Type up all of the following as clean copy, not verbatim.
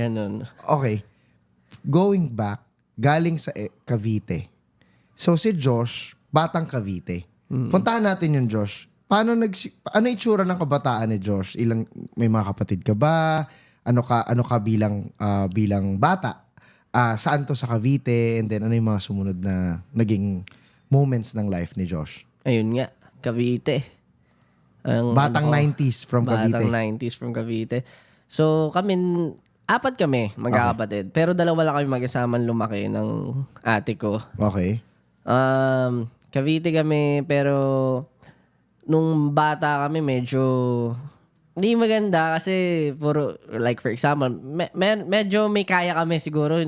Ganun. Okay. Going back, galing sa Cavite. So si Josh, batang Cavite. Puntahan natin yung Josh. Ano itsura ng kabataan ni Josh? May mga kapatid ka ba? Ano ka bilang bata? Saan to sa Cavite? And then ano yung mga sumunod na naging moments ng life ni Josh? Ayun nga, Cavite. Batang 90s from Cavite. Batang 90s from Cavite. So apat kami, magkakapatid. Pero dalawa lang kami magkasamang lumaki ng ate ko. Okay. Cavite kami, pero nung bata kami medyo hindi maganda kasi puro, like for example, medyo may kaya kami siguro,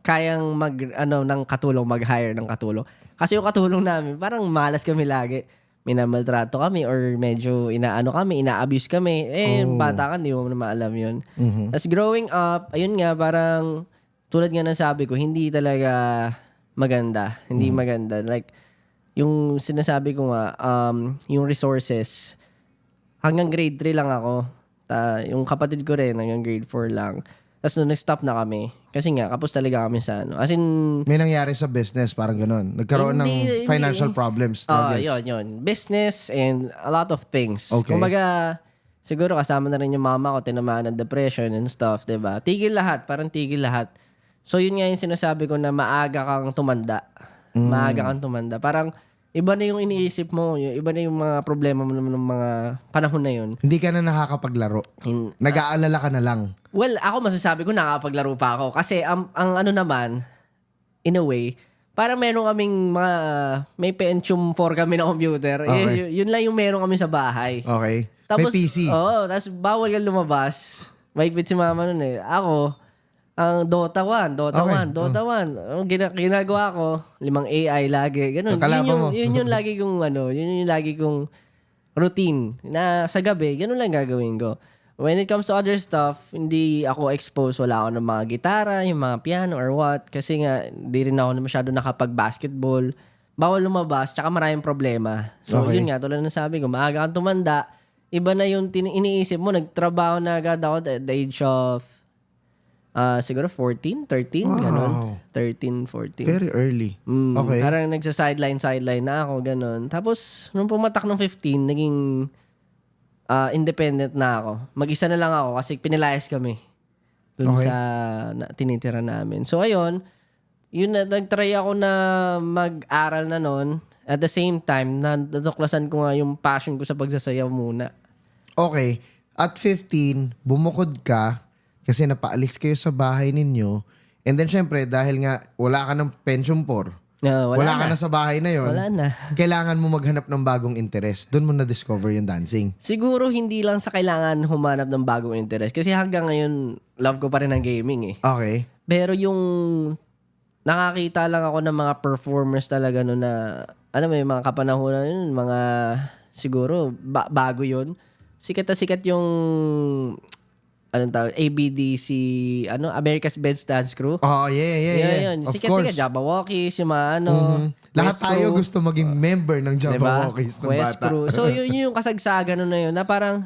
kayang mag-hire ng katulong. Kasi yung katulong namin, parang malas kami lagi. Minamaltrato kami or medyo ina-abuse kami. Bata ka, hindi mo naman alam yun. As growing up, ayun nga, parang tulad nga ng sabi ko, hindi talaga maganda. Hindi maganda. Like, yung sinasabi ko nga, yung resources, hanggang grade 3 lang ako. Yung kapatid ko rin, hanggang grade 4 lang. Tapos nung nag-stop na kami, kasi nga, kapos talaga kami sa ano. As in, may nangyari sa business, parang ganun. Nagkaroon ng financial problems, struggles. Yun. Business and a lot of things. Okay. Kumbaga, siguro kasama na rin yung mama ko, tinamaan ng depression and stuff, diba? Tigil lahat, parang tigil lahat. So yun nga yung sinasabi ko na maaga kang tumanda. Maaga kang tumanda. Parang, iba na yung iniisip mo, iba na yung mga problema mo ng mga panahon na yun. Hindi ka na nakakapaglaro. Nag-aalala ka na lang. Well, ako masasabi ko nakakapaglaro pa ako. Kasi ang ano naman, in a way, parang meron kaming may Pentium 4 kami na computer. Okay. Yun lang yung meron kami sa bahay. Okay. Tapos, may PC. Oo, tapos bawal kang lumabas. Mahigpit si mama nun eh. Ako, ang Dota 1. Ang ginagawa ko, 5 AI lagi. Ganun. Yun yung lagi kong routine. Na sa gabi, ganun lang gagawin ko. When it comes to other stuff, hindi ako exposed. Wala ako ng mga gitara, yung mga piano or what. Kasi nga, hindi rin ako masyado nakapag-basketball. Bawal lumabas, tsaka maraming problema. So, yun nga, tulad ng sabi ko, maaga kang tumanda. Iba na yung iniisip mo. Nagtrabaho na agad ako at the age of siguro 14, 13, ganun. 13, 14. Very early. Okay. Parang nagsa-sideline na ako, ganun. Tapos, nung pumatak ng 15, naging independent na ako. Mag-isa na lang ako kasi pinilayas kami dun sa tinitira namin. So, ayun, nag-try ako na mag-aral na nun. At the same time, natuklasan ko nga yung passion ko sa pagsasayaw muna. Okay. At 15, bumukod ka kasi napaalis kayo sa bahay ninyo. And then, syempre, dahil nga wala ka ng pension for, wala ka na sa bahay na yon. Wala na. Kailangan mo maghanap ng bagong interest. Doon mo na-discover yung dancing. Siguro hindi lang sa kailangan humanap ng bagong interest. Kasi hanggang ngayon, love ko pa rin ang gaming eh. Okay. Pero yung nakakita lang ako ng mga performers talaga no na, may mga kapanahonan yun, mga siguro, bago yun. Sikat na sikat yung ABDC, America's Best Dance Crew. Oh, yeah. Yun. Of Sikat, course. Jabberwockies, yung mga Lahat Quest tayo Crew. gusto maging member ng Jabberwockies ng Quest bata. Crew. So, yun yung kasagsagan na yun, na parang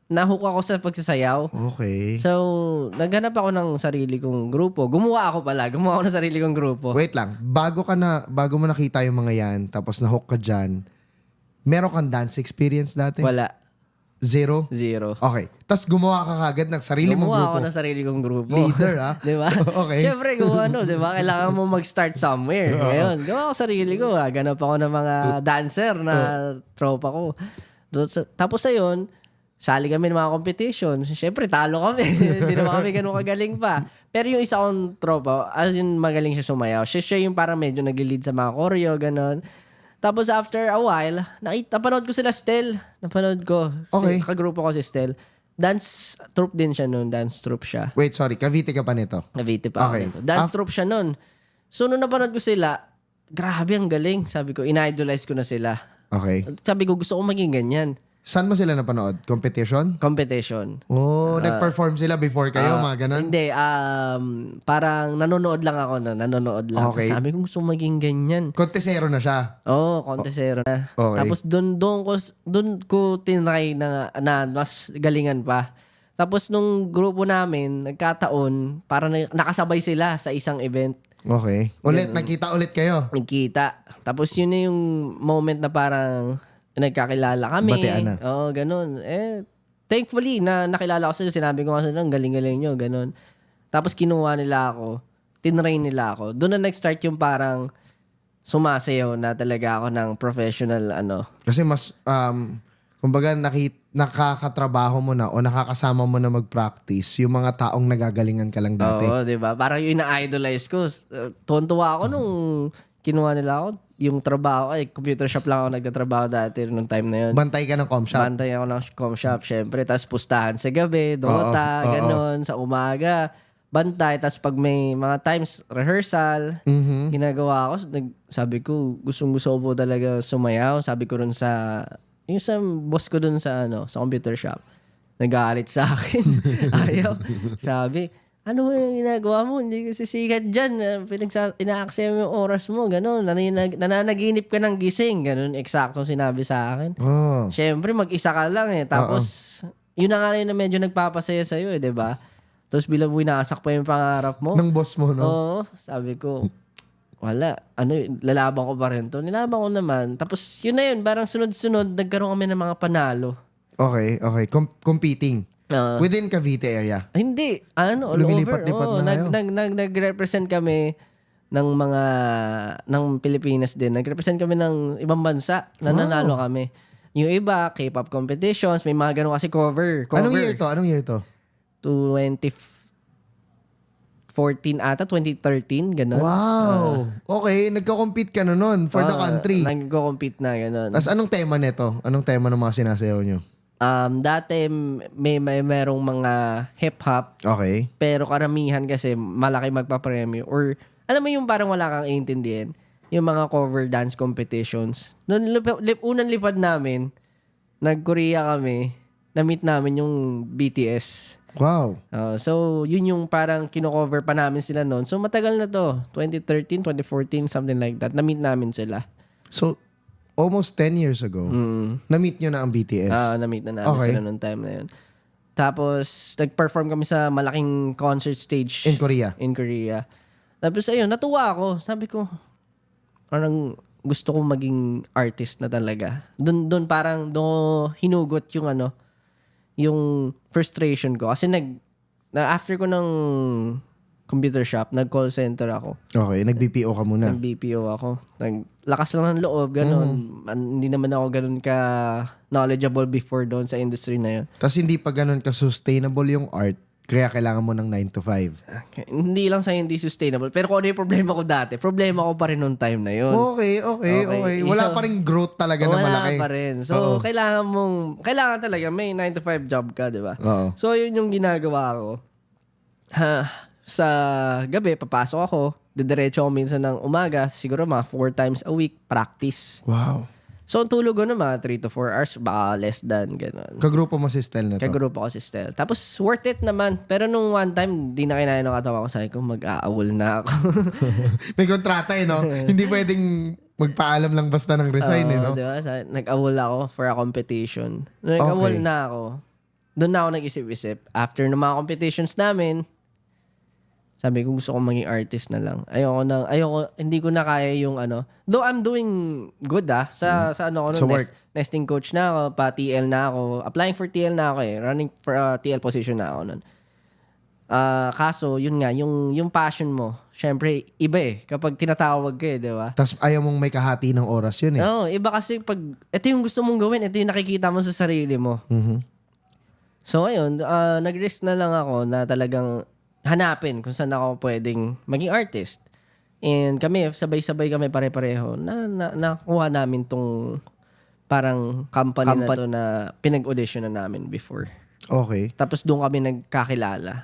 nahook ako sa pagsasayaw. Okay. So, naghanap ako ng sarili kong grupo. Gumawa ako ng sarili kong grupo. Wait lang. Bago mo nakita yung mga yan, tapos nahook ka dyan, meron kang dance experience dati? Wala. Zero? Okay. Tapos gumawa ka kagad ng sarili mong grupo? Gumawa ako ng sarili kong grupo. Leader, ha? Diba? Okay. Siyempre, diba? Kailangan mo mag-start somewhere. Ngayon, gawa ko sarili ko. Ganap ako ng mga dancer na tropa ko. Tapos ayun, sali kami ng mga competitions. Siyempre, talo kami. Hindi naman kami ganun kagaling pa. Pero yung isa kong tropa, as in magaling siya sumayaw. Siya yung parang medyo nag-lead sa mga choreo, ganun. Tapos after a while, napanood ko sila Stel. Okay. Kagrupo ko si Stel. Dance troupe din siya noon. Dance troupe siya. Wait, sorry. Cavite ka pa nito? Cavite pa ako nito. Dance troupe siya noon. So nung napanood ko sila, grabe ang galing. Sabi ko, ina-idolize ko na sila. Okay. Sabi ko, gusto ko maging ganyan. Saan mo sila napanood? Competition? Competition. Nag-perform sila before kayo, mga ganun? Hindi, parang nanonood lang ako. Nanonood lang. Okay. Sabi ko, gusto ko maging ganyan. Kontesero na siya? Kontesero na. Okay. Tapos doon ko tinry na mas galingan pa. Tapos nung grupo namin, nagkataon, parang nakasabay sila sa isang event. Okay. Nagkita ulit kayo. Nagkita. Tapos yun na yung moment na parang nagkakilala kami. Batean na. Oo, ganun. Thankfully, na nakilala ko sila. Sinabi ko nga sila, ang galing-galing nyo, ganun. Tapos kinuha nila ako. Tinrain nila ako. Doon na nag-start yung parang sumasayaw na talaga ako ng professional, Kasi mas, kumbaga nakakatrabaho mo na o nakakasama mo na mag-practice yung mga taong nagagalingan ka lang dati. Oo, di ba? Parang yung na-idolize ko. Tuwan-tuwa ako nung kinuha nila ako. Yung trabaho, computer shop lang ako nagtatrabaho dati nung time na yun. Bantay ka ng com shop. Bantay ako ng com shop, syempre. Tapos pustahan sa gabi, Dota, ganon. Sa umaga, bantay. Tapos pag may mga times, rehearsal, ginagawa ko. Sabi ko, gustong-gusto ko po talaga sumayaw. Sabi ko rin yung sa boss ko dun sa computer shop, nag-aalit sa akin. Ayaw. Sabi, ano yung ginagawa mo? Hindi ka sisikat dyan. Ina-accept mo yung oras mo. Ganon. Nananaginip ka ng gising. Ganon. Eksakto sinabi sa akin. Oh. Siyempre, mag-isa ka lang eh. Tapos, yun na nga rin na medyo nagpapasaya sa'yo eh, diba? Tapos bilang winasak pa yung pangarap mo. Ng boss mo, no? Oo. Sabi ko, wala. Lalaban ko pa rin to. Nilaban ko naman. Tapos, yun na yun. Parang sunod-sunod, nagkaroon kami ng mga panalo. Okay. Competing. Within Cavite area. Hindi. All Lumilipat-lipat over. na kayo. Nag-represent kami ng Pilipinas din. Nag-represent kami ng ibang bansa. Nananalo kami. Yung iba, K-pop competitions. May mga ganun kasi cover. Anong year to? 2014 ata, 2013, ganun. Wow! Okay, nagko-compete ka na nun for the country. Nagko-compete na, ganun. Tapos anong tema nito? Anong tema ng mga sinasayaw nyo? Dati may merong mga hip-hop, Okay. pero karamihan kasi malaki magpa-premyo. Or alam mo yung parang wala kang iintindihan, yung mga cover dance competitions. Noong unang lipad namin, nag-Korea kami, na-meet namin yung BTS. Wow. So, yun yung parang kino-cover pa namin sila noon. So, matagal na to. 2013, 2014, something like that. Na-meet namin sila. So, almost 10 years ago, na-meet nyo na ang BTS. Na-meet na namin sila noong time na yun. Tapos, nag-perform kami sa malaking concert stage. In Korea. Tapos, ayun, natuwa ako. Sabi ko, parang gusto kong maging artist na talaga. Doon parang, doon hinugot yung yung frustration ko. Kasi after ko ng computer shop, nag-call center ako. Okay, nag-BPO ka muna. Nag-BPO ako. Lakas lang ng loob, ganun. Hindi naman ako ganun ka knowledgeable before doon sa industry na yun. Tapos hindi pa ganun ka-sustainable yung art, kaya kailangan mo ng 9 to 5. Okay. Hindi lang sa hindi sustainable. Pero kung ano yung problema ko dati, problema ko pa rin noong time na yun. Okay. Wala pa rin growth talaga na malaki. Wala pa rin. So, kailangan talaga may 9 to 5 job ka, di ba? Oo. So, yun yung ginagawa ko. Sa gabi, papasok ako. Didiretso ako minsan ng umaga. Siguro mga 4 times a week, practice. Wow. So, ang tulog ko na mga 3 to 4 hours, baka less than, gano'n. Kagrupo mo si Stel na to? Kagrupo ko si Stel. Tapos, worth it naman. Pero nung one time, di na kinaya ng katawan ko. Sabi ko, mag-aawol na ako. May kontrata no? Hindi pwedeng magpaalam lang basta ng resign no? Diba? Nag-awol ako for a competition. Nung nag-awol na ako, doon na ako nag-isip-isip. After ng mga competitions namin, sabi ko gusto kong maging artist na lang. Hindi ko na kaya yung Though I'm doing good sa work. Nesting coach na ako, pa TL na ako. Applying for TL na ako running for a TL position na ako nun. Kaso, yun nga, yung passion mo, syempre, iba kapag tinatawag ka di ba? Tapos ayaw mong may kahati ng oras yun Oo, iba kasi pag, ito yung gusto mong gawin, ito yung nakikita mo sa sarili mo. So, ayun, nag-risk na lang ako na talagang hanapin kung saan ako pwedeng maging artist. And kami, sabay-sabay kami pare-pareho na nakuha namin tong parang company na to na pinag-audition na namin before. Okay. Tapos doon kami nagkakilala.